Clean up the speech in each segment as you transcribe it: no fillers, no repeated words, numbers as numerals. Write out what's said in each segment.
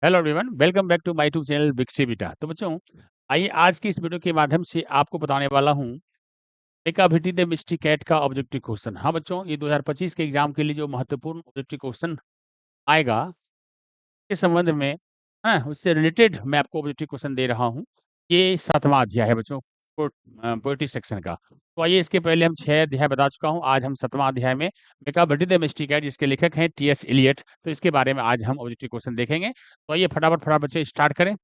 Hello everyone, welcome back to my YouTube channel big बेटा। तो बच्चों, आइए आज की इस वीडियो के माध्यम से आपको बताने वाला हूँ एकाभिटी द मिस्ट्री कैट का ऑब्जेक्टिव क्वेश्चन। हाँ बच्चों, ये 2025 के एग्जाम के लिए जो महत्वपूर्ण ऑब्जेक्टिव क्वेश्चन आएगा के संबंध में, हाँ, उससे रिलेटेड मैं आपको ऑब्जेक्टिव क्वेश्चन दे रहा हूँ। ये 7वां अध्याय है बच्चों, पोएट्री सेक्शन का। तो आइए, इसके पहले हम 6 अध्याय बता चुका हूँ। आज हम 7वां अध्याय में मेकाभिटी द मिस्ट्री कैट, जिसके लेखक हैं टी एस एलियट, तो इसके बारे में आज हम ऑब्जेक्टिव क्वेश्चन देखेंगे। तो आइए फटाफट बच्चे स्टार्ट करें,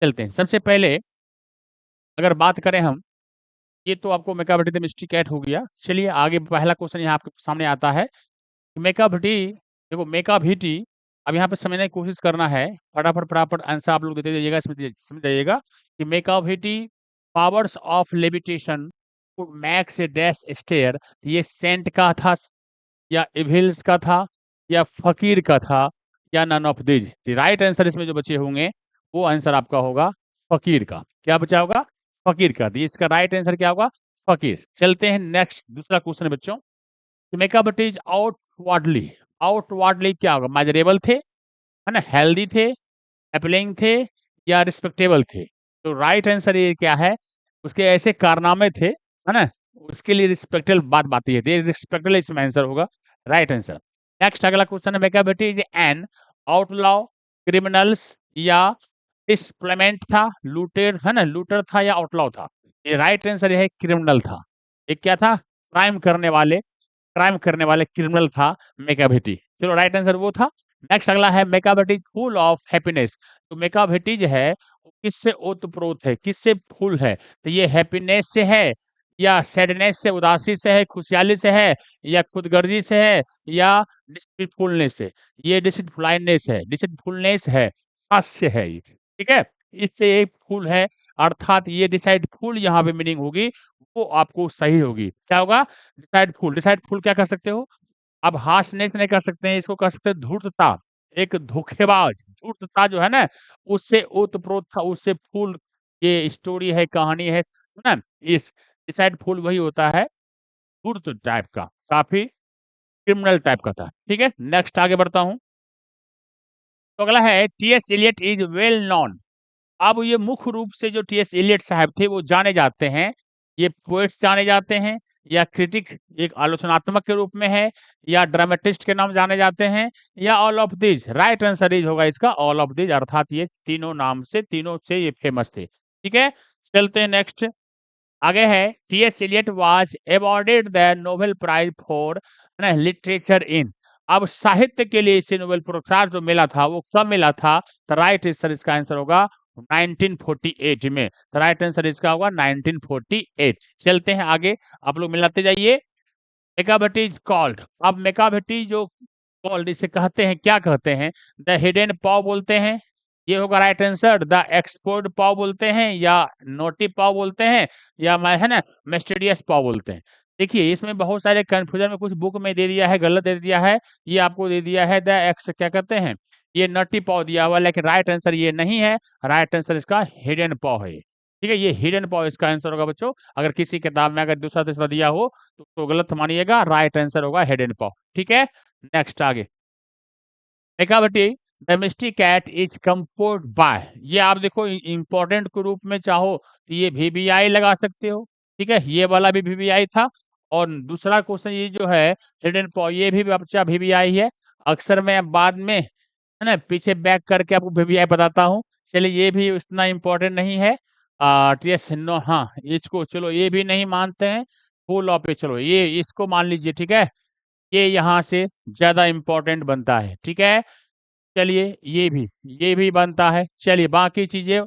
चलते हैं। सबसे पहले अगर बात करें हम, ये तो आपको मेकाभिटी द मिस्ट्री कैट हो गया। चलिए आगे, पहला क्वेश्चन यहाँ आपके सामने आता है। मेकाभिटी, देखो मेकाभिटी, अब यहाँ पे समझने की कोशिश करना है। फटाफट आंसर आप लोग देते जाइएगा, इसमें समझ जाइएगा कि Macavity powers of levitation makes a dash stare, ये सेंट का था या इविल्स का था या फकीर का था या none of this. Right answer इसमें जो बचे होंगे वो आंसर आपका होगा फकीर का। क्या बचा होगा? फकीर का। तो इसका राइट आंसर क्या होगा? फकीर। चलते हैं नेक्स्ट, दूसरा क्वेश्चन है बच्चों। मेकाभिटी आउटवर्डली, आउटवर्डली क्या होगा? मेजरेबल थे, है ना, हेल्दी थे, अपीलिंग थे या रिस्पेक्टेबल थे? तो राइट आंसर ये क्या है? उसके ऐसे कारनामे थे, है ना, उसके लिए रिस्पेक्टेबल बात बाती है, रिस्पेक्टेबल इसमें आंसर होगा, राइट आंसर। नेक्स्ट अगला क्वेश्चन है, Macavity is an outlaw, criminals या डिसप्लेमेंट था, लूटेड, है ना, लूटर था या आउटलॉ था? ये राइट आंसर है क्रिमिनल था। एक क्या था? क्राइम करने वाले क्रिमिनल था मेकाभिटी। चलो राइट आंसर वो था। नेक्स्ट अगला है, मेकाभिटी फुल ऑफ हैप्पीनेस। तो मेकाभिटी जो है वो किससे ओतप्रोत है, किससे फुल है? तो ये हैप्पीनेस से है या सैडनेस से, उदासी से है, खुशहाली से है या खुदगर्जी से है या डिसीटफुलनेस से? ये डिसीटफुलनेस है, हास्य है ये, ठीक है। इससे एक फुल है, अर्थात ये डिसाइडफुल यहाँ पे मीनिंग होगी, वो आपको सही होगी। क्या होगा? डिसाइडफुल क्या कर सकते हो? आप हार्शनेस नहीं कर सकते हैं, इसको कर सकते हैं धूर्तता। एक धोखेबाज, धूर्तता जो है ना, उससे ओतप्रोत था, उससे फूल, ये स्टोरी है, कहानी है ना। इस डिसाइडफुल वही होता है, धूर्त टाइप का, काफी क्रिमिनल टाइप का था, ठीक है। नेक्स्ट आगे बढ़ता हूँ। तो अगला है, T S Elliott is well known. अब ये मुख्य रूप से जो टी एस एलियट साहब थे वो जाने जाते हैं, ये पोएट्स जाने जाते हैं या क्रिटिक, एक आलोचनात्मक के रूप में है, या ड्रामेटिस्ट के नाम जाने जाते हैं या all of this? Right answer is होगा इसका ऑल ऑफ दिस, अर्थात ये तीनों नाम से, तीनों से ये फेमस थे, ठीक है। चलते हैं नेक्स्ट, आगे है, T S Eliot was awarded the Nobel prize for literature in. अब साहित्य के लिए इसे नोबेल पुरस्कार जो मिला था वो कब मिला था? तो राइट आंसर इसका आंसर होगा 1948 में। तो राइट आंसर इसका होगा 1948। चलते हैं आगे, आप लोग मिलाते जाइए। मेकाभिटी इज कॉल्ड, अब मेकाभिटी जो कॉल्ड इसे कहते हैं, क्या कहते हैं? द हिडन पाव बोलते हैं, ये होगा राइट आंसर। द एक्सपोर्ट पाव बोलते हैं या नोटी पाव बोलते हैं या मैं, है ना, मिस्टीरियस पाव बोलते हैं। देखिए इसमें बहुत सारे कंफ्यूजन में, कुछ बुक में दे दिया है, गलत दे दिया है, ये आपको दे दिया है द एक्स, क्या कहते हैं, ये नटी पाव दिया हुआ, लेकिन राइट आंसर ये नहीं है। राइट आंसर इसका हिडन पाव है, ठीक है। ये हिडन पाव इसका आंसर होगा बच्चों। अगर किसी किताब में अगर दूसरा तीसरा दिया हो तो गलत मानिएगा, राइट आंसर होगा हिडन पाव, ठीक है। नेक्स्ट आगे, Macavity the misty cat is composed by, ये आप देखो इंपॉर्टेंट के रूप में चाहो तो ये वीवीआई लगा सकते हो, ठीक है, ये वाला भी वीवीआई था। और दूसरा क्वेश्चन ये जो है हिडन पाव, ये भी बच्चा वीवीआई है। अक्सर मैं बाद में, है ना, पीछे बैक करके आपको वीवीआई बताता हूँ। चलिए ये भी उतना इम्पोर्टेंट नहीं है। टीएस नो, हाँ, इसको चलो ये भी नहीं मानते हैं, फुल ऑफ पे चलो ये इसको मान लीजिए, ठीक है। ये यहाँ से ज्यादा इम्पोर्टेंट बनता है, ठीक है। चलिए ये भी बनता है। चलिए बाकी चीजें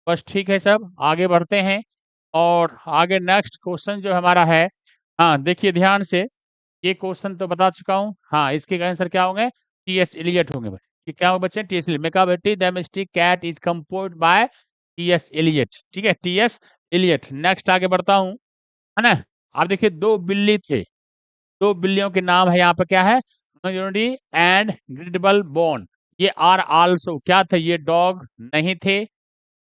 बस ठीक है, सब आगे बढ़ते हैं। और आगे नेक्स्ट क्वेश्चन जो हमारा है, हाँ देखिए ध्यान से, ये क्वेश्चन तो बता चुका हूँ। हाँ, इसके आंसर क्या होंगे? टी एस एलियट होंगे। ये क्या होगा बच्चे? T S Eliot. Macavity the mystic cat is composed by T S Eliot, ठीक है, टी एस एलियट। नेक्स्ट आगे बढ़ता हूँ, है ना। आप देखिए दो बिल्ली थे, दो बिल्लियों के नाम है यहाँ पे, क्या है? यूनिटी एंड ग्रिडबल बोन। ये आर आल्सो क्या थे? ये डॉग नहीं थे,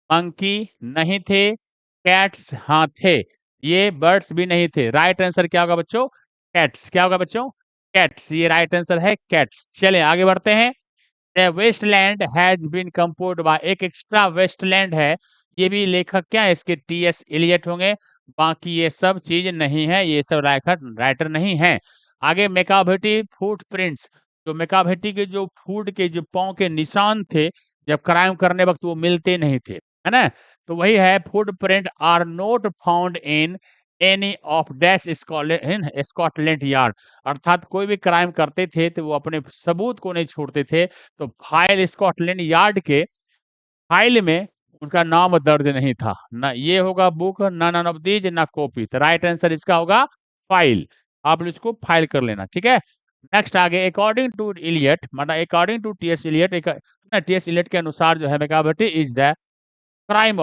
मंकी नहीं थे, कैट्स हाँ थे, ये बर्ड्स भी नहीं थे। राइट आंसर क्या होगा बच्चों? कैट्स। क्या होगा बच्चों? कैट्स, ये राइट आंसर है कैट्स। चलें आगे बढ़ते हैं। The wasteland has been composed by, एक एक्स्ट्रा वेस्टलैंड है, ये भी लेखक क्या है इसके, टी.एस. एलियट होंगे। बाकी ये सब चीज नहीं है, ये सब राइटर नहीं है। आगे मेकाभिटी फुटप्रिंट्स, जो मेकाभिटी के जो फूट के जो पांव के निशान थे, जब क्राइम करने वक्त वो मिलते नहीं थे, है ना। तो वही है, footprint are not found in any of dash Scotland Yard, अर्थात कोई भी क्राइम करते थे तो वो अपने सबूत को नहीं छोड़ते थे। तो फाइल स्कॉटलैंड यार्ड के फाइल में उनका नाम दर्ज नहीं था, ना ये होगा बुक, ना नन ऑफ दीज, ना कॉपी। तो राइट आंसर इसका होगा फाइल, आप इसको फाइल कर लेना, ठीक है। नेक्स्ट आगे, अकॉर्डिंग टू इलियट, मतलब according to T S. Eliot, T S. Eliot के अनुसार जो है Macavity is the crime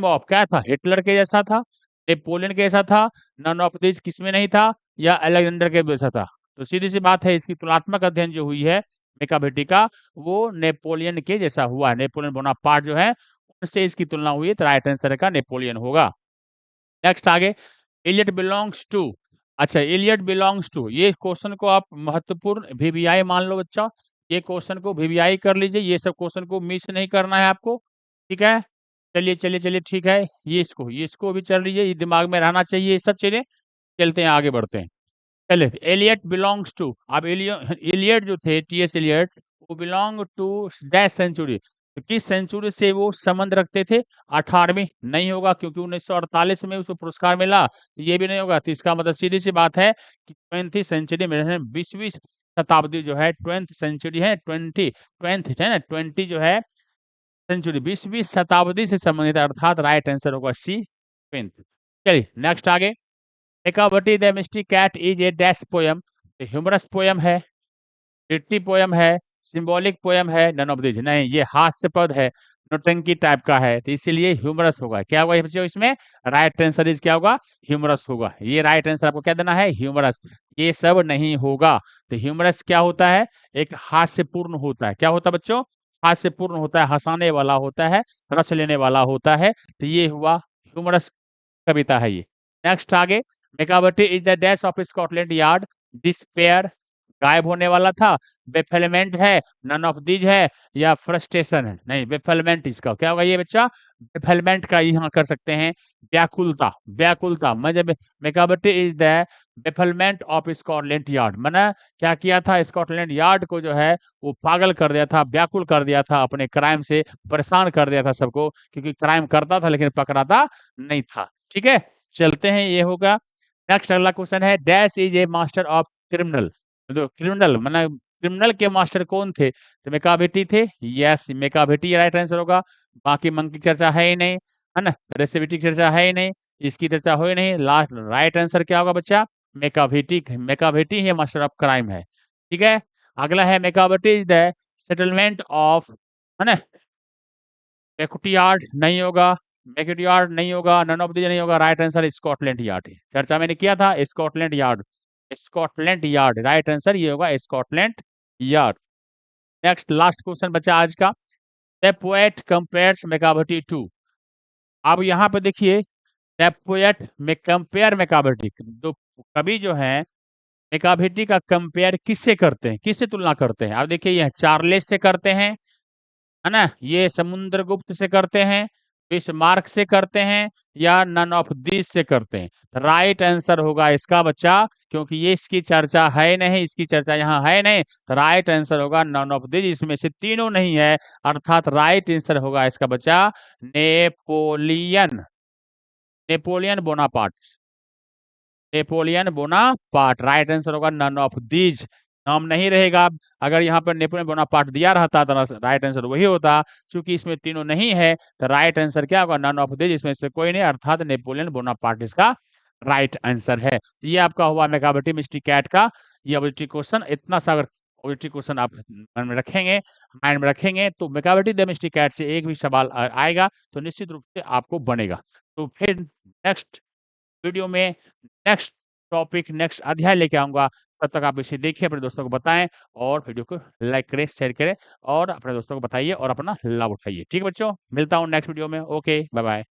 of क्या था, हिटलर के जैसा था, नेपोलियन के जैसा था, नन ऑफ दिस किसमें नहीं था, या अलेक्जेंडर के जैसा था। तो सीधी सी बात है, इसकी तुलनात्मक अध्ययन जो हुई है मेकाभिटी का, वो नेपोलियन के जैसा हुआ है। नेपोलियन बोनापार्ट जो है उनसे इसकी तुलना हुई है, तो राइट आंसर का नेपोलियन होगा। नेक्स्ट आगे, इलियट बिलोंग्स टू, अच्छा इलियट बिलोंग्स टू, ये क्वेश्चन को आप महत्वपूर्ण वीवीआई मान लो बच्चा, ये क्वेश्चन को वीवीआई कर लीजिए, ये सब क्वेश्चन को मिस नहीं करना है आपको, ठीक है। चलिए चलिए चलिए, ठीक है, ये इसको भी चल रही है, ये दिमाग में रहना चाहिए, ये सब चलिए चलते हैं, आगे बढ़ते हैं। चलिए, एलियट बिलोंग्स टू, अब एलियट जो थे, टी.एस. एलियट, वो बिलोंग टू डैश सेंचुरी, तो किस सेंचुरी से वो संबंध रखते थे, 18वीं नहीं होगा, क्योंकि 1948 में उसको पुरस्कार मिला, तो ये भी नहीं होगा। तो इसका मतलब सीधी सी बात है कि 20वीं सेंचुरी में, 20वीं शताब्दी जो है 20th सेंचुरी है, 20 है ना, 20 जो है सेंचुरी 20वीं शताब्दी से संबंधित, अर्थात राइट आंसर होगा सी, 20th। चलिए नेक्स्ट आगे, Macavity the mystic cat is a dash poem, humorous poem है, लिटरेरी पोयम है, सिंबॉलिक पोयम है, नन ऑफ दिस नहीं, ये हास्य पद है, नौटंकी टाइप का है, तो इसीलिए ह्यूमरस होगा। क्या होगा बच्चों इसमें, राइट आंसर इज क्या होगा, ह्यूमरस होगा। ये राइट आंसर आपको क्या देना है, ह्यूमरस, ये सब नहीं होगा। तो ह्यूमरस क्या होता है, एक हास्यपूर्ण होता है, क्या होता है बच्चों, हास्यपूर्ण होता है, हंसाने वाला होता है, रस लेने वाला होता है, तो ये हुआ ह्यूमरस कविता है ये। नेक्स्ट आगे, Macavity is the dash of Scotland Yard, despair गायब होने वाला था, बेफिलमेंट है, नन ऑफ दीज है, या फ्रस्ट्रेशन है, नहीं बेफिलमेंट इसका क्या होगा ये बच्चा, बेफिलमेंट का यहाँ कर सकते हैं, व्याकुलता, व्याकुलता मतलब Macavity is the bafflement of Scotland Yard, मैंने क्या किया था, स्कॉटलैंड यार्ड को जो है वो पागल कर दिया था, व्याकुल कर दिया था, अपने क्राइम से परेशान कर दिया था सबको, क्योंकि क्राइम करता था लेकिन पकड़ाता नहीं था, ठीक है। चलते हैं, ये होगा। नेक्स्ट अगला क्वेश्चन है, dash is a master of criminal, तो क्रिमिनल माने क्रिमिनल के मास्टर कौन थे, तो मेकाभिटी थे, यस मेकाभिटी राइट आंसर होगा। बाकी मंक की चर्चा है ही नहीं, है ना, रेसिपिटी की चर्चा है ही नहीं, इसकी चर्चा हो ही नहीं, लास्ट राइट आंसर क्या होगा बच्चा, मेकाभिटी, मेकाभिटी ही मास्टर ऑफ क्राइम है, ठीक है। अगला है, Macavity is the settlement of, है ना, एकुटी यार्ड नहीं होगा, एकुटी यार्ड नहीं होगा, नन ऑफ दीज नहीं होगा, राइट आंसर स्कॉटलैंड यार्ड है, चर्चा मैंने किया था, Scotland yard, Scotland yard right answer ये होगा, Scotland yard. Next last question बचा आज का, द पोएट कंपेयर्स मेकाभिटी टू, अब यहाँ पे देखिए, द पोएट में कंपेयर मेकाभिटी, तो कवि जो है मेकाभिटी का कंपेयर किससे करते हैं, किससे तुलना करते हैं, अब देखिए यह चार्लेस से करते हैं, है ना, ये समुद्रगुप्त से करते हैं, बिस्मार्क से करते हैं, या नन ऑफ दिस से करते हैं। राइट आंसर होगा इसका बच्चा, क्योंकि ये इसकी चर्चा है नहीं, इसकी चर्चा यहाँ है नहीं, तो राइट आंसर होगा नन ऑफ दिस, इसमें से तीनों नहीं है, अर्थात राइट आंसर होगा इसका बच्चा Napoleon, Napoleon Bonaparte, Napoleon Bonaparte right answer होगा नन ऑफ दीज, नाम नहीं रहेगा, अगर यहाँ पर नेपोलियन बोनापार्ट दिया रहता तो राइट आंसर वही होता, क्योंकि इसमें तीनों नहीं है, तो राइट आंसर क्या होगा, नन ऑफ दीज, इसमें से कोई नहीं, अर्थात नेपोलियन बोनापार्ट इसका राइट आंसर है। ये आपका हुआ मेकाभिटी मिस्टिक कैट का ये ऑब्जेक्टिव क्वेश्चन, इतना सा अगर ऑब्जेक्टिव क्वेश्चन आप मन में रखेंगे, माइंड में रखेंगे, तो मेकाभिटी द मिस्टिक कैट से एक भी सवाल आएगा तो निश्चित रूप से आपको बनेगा। तो फिर नेक्स्ट वीडियो में नेक्स्ट टॉपिक, नेक्स्ट अध्याय लेके आऊंगा, तब तक आप इसे देखिए, अपने दोस्तों को बताएं, और वीडियो को लाइक करें, शेयर करें, और अपने दोस्तों को बताइए और अपना लाभ उठाइए, ठीक है बच्चों, मिलता हूँ नेक्स्ट वीडियो में, ओके बाय बाय।